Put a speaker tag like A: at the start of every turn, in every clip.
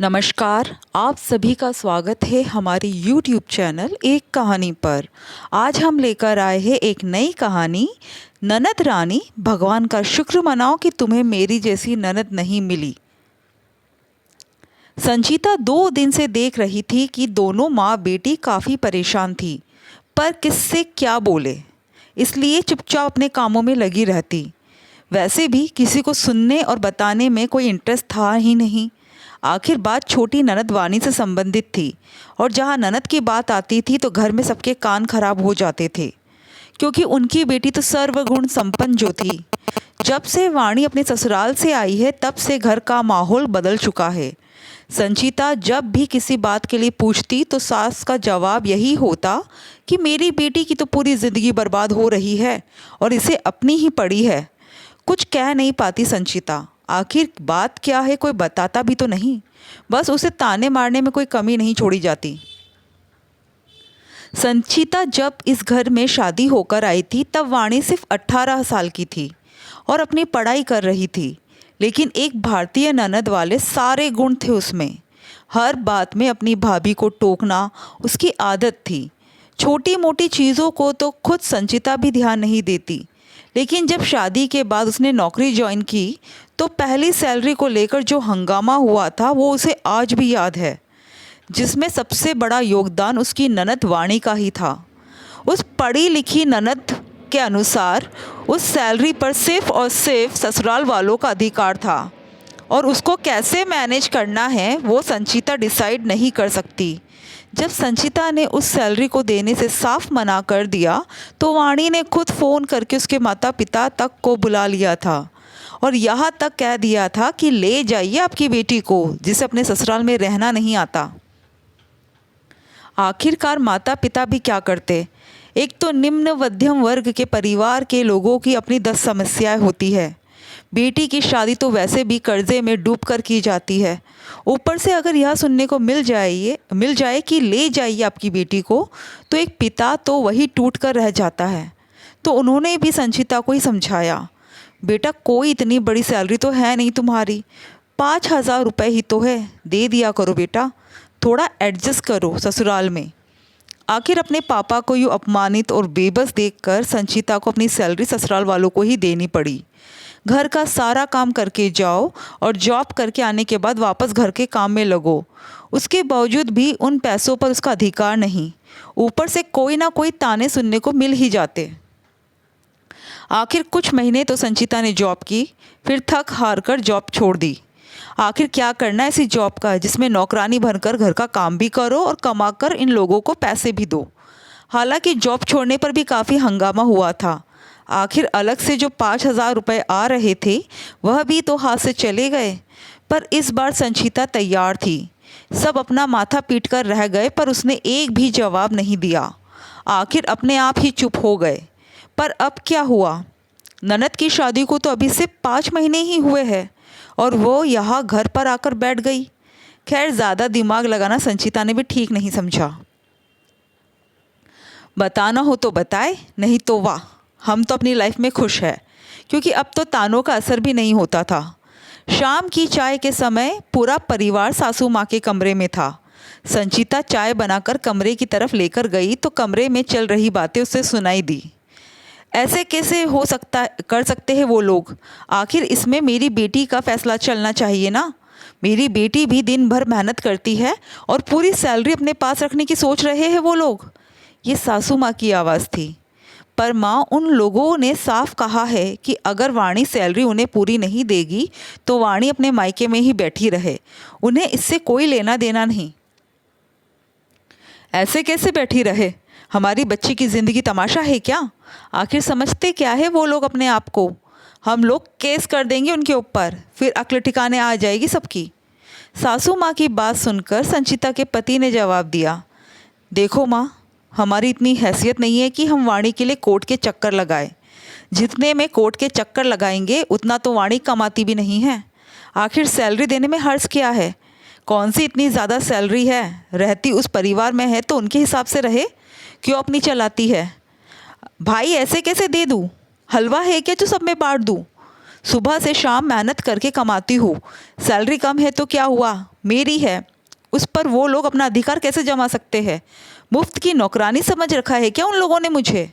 A: नमस्कार। आप सभी का स्वागत है हमारे YouTube चैनल एक कहानी पर। आज हम लेकर आए हैं एक नई कहानी, ननद रानी। भगवान का शुक्र मनाओ कि तुम्हें मेरी जैसी ननद नहीं मिली। संचिता 2 दिन से देख रही थी कि दोनों माँ बेटी काफ़ी परेशान थी, पर किससे क्या बोले, इसलिए चुपचाप अपने कामों में लगी रहती। वैसे भी किसी को सुनने और बताने में कोई इंटरेस्ट था ही नहीं। आखिर बात छोटी ननद वाणी से संबंधित थी, और जहाँ ननद की बात आती थी तो घर में सबके कान खराब हो जाते थे, क्योंकि उनकी बेटी तो सर्वगुण संपन्न जो थी। जब से वाणी अपने ससुराल से आई है तब से घर का माहौल बदल चुका है। संचिता जब भी किसी बात के लिए पूछती तो सास का जवाब यही होता कि मेरी बेटी की तो पूरी ज़िंदगी बर्बाद हो रही है और इसे अपनी ही पड़ी है। कुछ कह नहीं पाती संचिता। आखिर बात क्या है, कोई बताता भी तो नहीं, बस उसे ताने मारने में कोई कमी नहीं छोड़ी जाती। संचिता जब इस घर में शादी होकर आई थी तब वाणी सिर्फ 18 साल की थी और अपनी पढ़ाई कर रही थी, लेकिन एक भारतीय ननद वाले सारे गुण थे उसमें। हर बात में अपनी भाभी को टोकना उसकी आदत थी। छोटी मोटी चीज़ों को तो खुद संचिता भी ध्यान नहीं देती, लेकिन जब शादी के बाद उसने नौकरी ज्वाइन की तो पहली सैलरी को लेकर जो हंगामा हुआ था वो उसे आज भी याद है, जिसमें सबसे बड़ा योगदान उसकी ननद वाणी का ही था। उस पढ़ी लिखी ननद के अनुसार उस सैलरी पर सिर्फ और सिर्फ ससुराल वालों का अधिकार था, और उसको कैसे मैनेज करना है वो संचिता डिसाइड नहीं कर सकती। जब संचिता ने उस सैलरी को देने से साफ मना कर दिया तो वाणी ने खुद फ़ोन करके उसके माता पिता तक को बुला लिया था और यहाँ तक कह दिया था कि ले जाइए आपकी बेटी को, जिसे अपने ससुराल में रहना नहीं आता। आखिरकार माता पिता भी क्या करते। एक तो निम्न मध्यम वर्ग के परिवार के लोगों की अपनी 10 समस्याएं होती है। बेटी की शादी तो वैसे भी कर्जे में डूबकर की जाती है, ऊपर से अगर यह सुनने को मिल जाए कि ले जाइए आपकी बेटी को, तो एक पिता तो वही टूट कर रह जाता है। तो उन्होंने भी संचिता को ही समझाया, बेटा कोई इतनी बड़ी सैलरी तो है नहीं तुम्हारी, 5,000 रुपये ही तो है, दे दिया करो बेटा, थोड़ा एडजस्ट करो ससुराल में। आखिर अपने पापा को यूँ अपमानित और बेबस देखकर संचिता को अपनी सैलरी ससुराल वालों को ही देनी पड़ी। घर का सारा काम करके जाओ और जॉब करके आने के बाद वापस घर के काम में लगो। उसके बावजूद भी उन पैसों पर उसका अधिकार नहीं, ऊपर से कोई ना कोई ताने सुनने को मिल ही जाते। आखिर कुछ महीने तो संचिता ने जॉब की, फिर थक हार कर जॉब छोड़ दी। आखिर क्या करना ऐसी जॉब का जिसमें नौकरानी बनकर घर का काम भी करो और कमाकर इन लोगों को पैसे भी दो। हालांकि जॉब छोड़ने पर भी काफ़ी हंगामा हुआ था। आखिर अलग से जो 5,000 रुपये आ रहे थे वह भी तो हाथ से चले गए। पर इस बार संचिता तैयार थी। सब अपना माथा पीट कर रह गए पर उसने एक भी जवाब नहीं दिया। आखिर अपने आप ही चुप हो गए। पर अब क्या हुआ, ननद की शादी को तो अभी सिर्फ 5 महीने ही हुए हैं और वो यहाँ घर पर आकर बैठ गई। खैर ज़्यादा दिमाग लगाना संचिता ने भी ठीक नहीं समझा। बताना हो तो बताए, नहीं तो वाह, हम तो अपनी लाइफ में खुश है, क्योंकि अब तो तानों का असर भी नहीं होता था। शाम की चाय के समय पूरा परिवार सासू माँ के कमरे में था। संचिता चाय बनाकर कमरे की तरफ लेकर गई तो कमरे में चल रही बातें उसे सुनाई दी। ऐसे कैसे कर सकते हैं वो लोग, आखिर इसमें मेरी बेटी का फैसला चलना चाहिए ना। मेरी बेटी भी दिन भर मेहनत करती है और पूरी सैलरी अपने पास रखने की सोच रहे हैं वो लोग। ये सासू माँ की आवाज़ थी। पर माँ, उन लोगों ने साफ कहा है कि अगर वाणी सैलरी उन्हें पूरी नहीं देगी तो वाणी अपने मायके में ही बैठी रहे, उन्हें इससे कोई लेना देना नहीं। ऐसे कैसे बैठी रहे, हमारी बच्ची की ज़िंदगी तमाशा है क्या। आखिर समझते क्या है वो लोग अपने आप को। हम लोग केस कर देंगे उनके ऊपर, फिर अक्ल ठिकाने आ जाएगी सबकी। सासू माँ की बात सुनकर संचिता के पति ने जवाब दिया, देखो माँ, हमारी इतनी हैसियत नहीं है कि हम वाणी के लिए कोर्ट के चक्कर लगाए। जितने में कोर्ट के चक्कर लगाएंगे उतना तो वाणी कमाती भी नहीं है। आखिर सैलरी देने में हर्ज क्या है, कौन सी इतनी ज़्यादा सैलरी है, रहती उस परिवार में है तो उनके हिसाब से रहे, क्यों अपनी चलाती है। भाई ऐसे कैसे दे दूँ, हलवा है क्या जो सब में बांट दूँ। सुबह से शाम मेहनत करके कमाती हूँ। सैलरी कम है तो क्या हुआ, मेरी है, उस पर वो लोग अपना अधिकार कैसे जमा सकते हैं? मुफ्त की नौकरानी समझ रखा है क्या उन लोगों ने मुझे?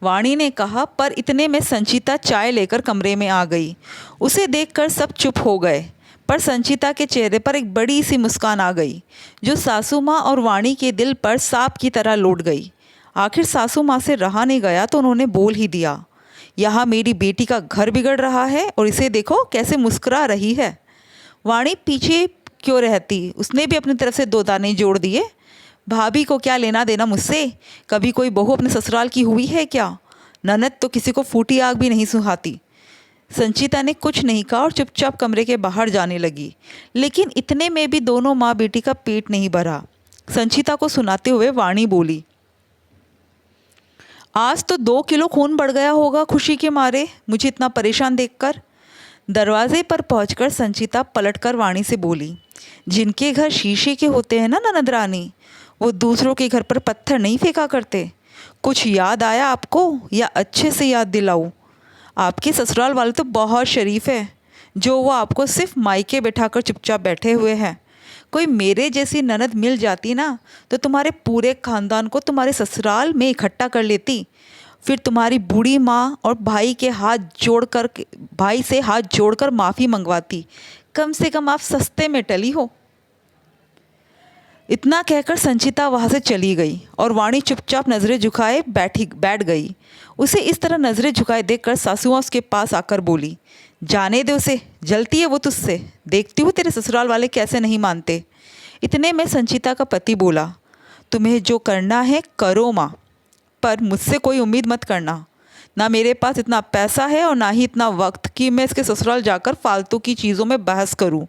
A: वाणी ने कहा। पर इतने में संचिता चाय लेकर कमरे में आ गई। उसे देखकर सब चुप हो गए, पर संचिता के चेहरे पर एक बड़ी सी मुस्कान आ गई, जो सासू माँ और वाणी के दिल पर सांप की तरह लौट गई। आखिर सासू माँ से रहा नहीं गया तो उन्होंने बोल ही दिया, यहाँ मेरी बेटी का घर बिगड़ रहा है और इसे देखो कैसे मुस्कुरा रही है। वाणी पीछे क्यों रहती, उसने भी अपनी तरफ से दो दाने जोड़ दिए। भाभी को क्या लेना देना मुझसे? कभी कोई बहू अपने ससुराल की हुई है क्या? ननद तो किसी को फूटी आग भी नहीं सुहाती। संचिता ने कुछ नहीं कहा और चुपचाप कमरे के बाहर जाने लगी। लेकिन इतने में भी दोनों माँ बेटी का पेट नहीं भरा। संचिता को सुनाते हुए वाणी बोली, आज तो 2 किलो खून बढ़ गया होगा खुशी के मारे मुझे इतना परेशान देखकर। दरवाजे पर पहुंचकर संचिता पलटकर वाणी से बोली, जिनके घर शीशे के होते हैं ना ननद रानी, वो दूसरों के घर पर पत्थर नहीं फेंका करते। कुछ याद आया आपको या अच्छे से याद दिलाऊं? आपके ससुराल वाले तो बहुत शरीफ है, जो वो आपको सिर्फ मायके बैठाकर चुपचाप बैठे हुए हैं। कोई मेरे जैसी ननद मिल जाती ना तो तुम्हारे पूरे खानदान को तुम्हारे ससुराल में इकट्ठा कर लेती। फिर तुम्हारी बूढ़ी माँ और भाई से हाथ जोड़कर माफ़ी मंगवाती। कम से कम आप सस्ते में टली हो। इतना कहकर संचिता वहाँ से चली गई और वाणी चुपचाप नज़रें झुकाए बैठ गई। उसे इस तरह नज़रें झुकाए देखकर सासू माँ उसके पास आकर बोली, जाने दे उसे, जलती है वो तुझसे, देखती हूँ तेरे ससुराल वाले कैसे नहीं मानते। इतने में संचिता का पति बोला, तुम्हें जो करना है करो माँ, पर मुझसे कोई उम्मीद मत करना। ना मेरे पास इतना पैसा है और ना ही इतना वक्त कि मैं इसके ससुराल जाकर फालतू की चीज़ों में बहस करूं।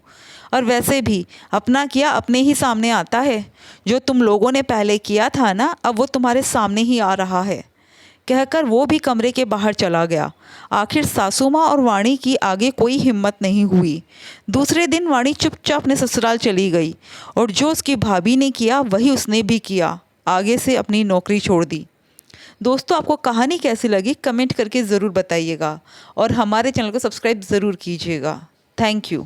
A: और वैसे भी अपना किया अपने ही सामने आता है। जो तुम लोगों ने पहले किया था ना, अब वो तुम्हारे सामने ही आ रहा है। कहकर वो भी कमरे के बाहर चला गया। आखिर सासू माँ और वाणी की आगे कोई हिम्मत नहीं हुई। दूसरे दिन वाणी चुपचाप अपने ससुराल चली गई और जो उसकी भाभी ने किया वही उसने भी किया, आगे से अपनी नौकरी छोड़ दी। दोस्तों, आपको कहानी कैसी लगी कमेंट करके ज़रूर बताइएगा और हमारे चैनल को सब्सक्राइब ज़रूर कीजिएगा। Thank you.